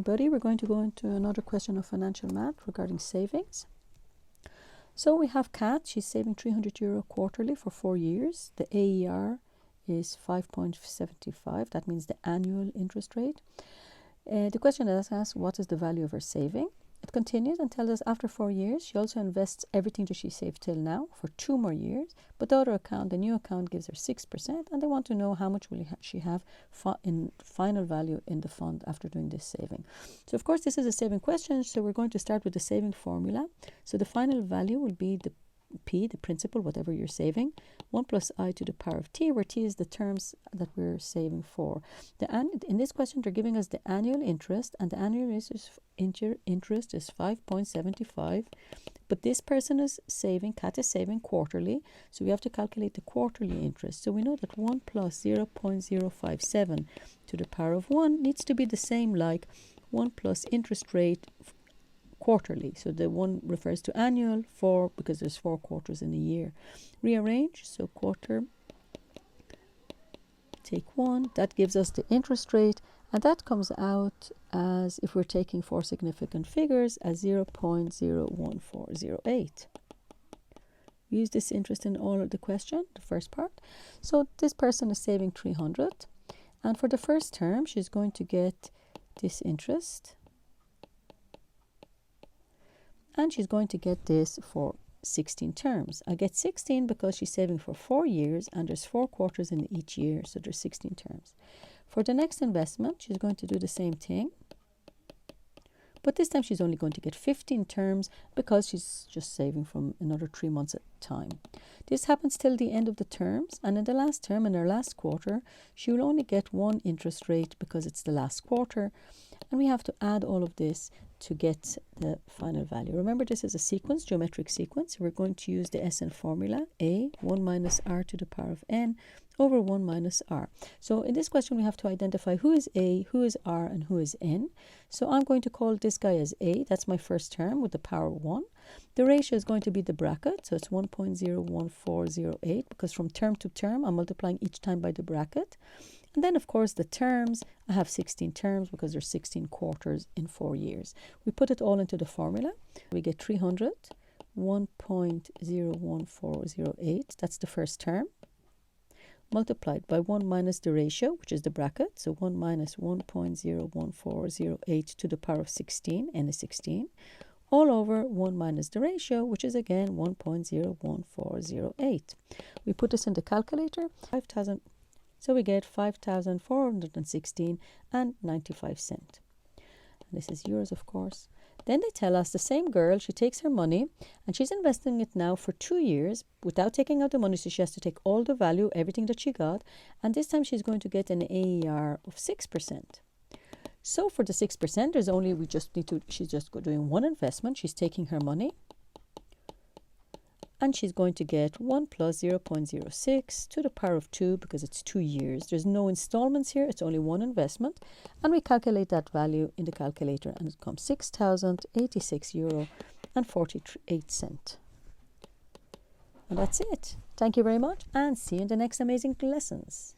everybody. We're going to go into another question of financial math regarding savings. So we have Kat. She's saving €300 quarterly for 4 years. The AER is 5.75. That means the annual interest rate. The question asks, what is the value of her saving? It continues and tells us after 4 years, she also invests everything that she saved till now for 2 more years. But the other account, the new account, gives her 6%, and they want to know how much will she have in final value in the fund after doing this saving. So of course, this is a saving question, so we're going to start with the saving formula. So the final value will be the P, the principal, whatever you're saving, 1 plus I to the power of T, where T is the terms that we're saving for. In this question, they're giving us the annual interest, and the annual interest is 5.75. But this person is saving, Kat is saving quarterly, so we have to calculate the quarterly interest. So we know that 1 plus 0.057 to the power of 1 needs to be the same like 1 plus interest rate quarterly. So the 1 refers to annual, 4 because there's 4 quarters in a year. Rearrange, so quarter, take 1, that gives us the interest rate, and that comes out as, if we're taking 4 significant figures, as 0.01408. We use this interest in all of the question, the first part. So this person is saving 300, and for the first term she's going to get this interest, and she's going to get this for 16 terms. I get 16 because she's saving for 4 years, and there's 4 quarters in each year, so there's 16 terms. For the next investment, she's going to do the same thing, but this time she's only going to get 15 terms because she's just saving from another 3 months at a time. This happens till the end of the terms, and in the last term, in her last quarter, she will only get 1 interest rate because it's the last quarter, and we have to add all of this to get the final value. Remember, this is a sequence, geometric sequence. We're going to use the SN formula, A, 1 minus R to the power of N over 1 minus R. So in this question, we have to identify who is A, who is R, and who is N. So I'm going to call this guy as A. That's my first term with the power of 1. The ratio is going to be the bracket, so it's 1.01408, because from term to term, I'm multiplying each time by the bracket. And then, of course, the terms, I have 16 terms because there's 16 quarters in 4 years. We put it all into the formula. We get 300, 1.01408, that's the first term, multiplied by 1 minus the ratio, which is the bracket, so 1 minus 1.01408 to the power of 16, n is 16, all over 1 minus the ratio, which is again 1.01408. We put this in the calculator, 5,000. So we get 5,416 and 95 cents. This is yours, of course. Then they tell us the same girl, she takes her money and she's investing it now for 2 years without taking out the money. So she has to take all the value, everything that she got. And this time she's going to get an AER of 6%. So for the 6%, there's only, she's just doing one investment. She's taking her money. And she's going to get 1 plus 0.06 to the power of 2 because it's 2 years. There's no installments here. It's only one investment. And we calculate that value in the calculator, and it comes €6,086.48. And that's it. Thank you very much, and see you in the next amazing lessons.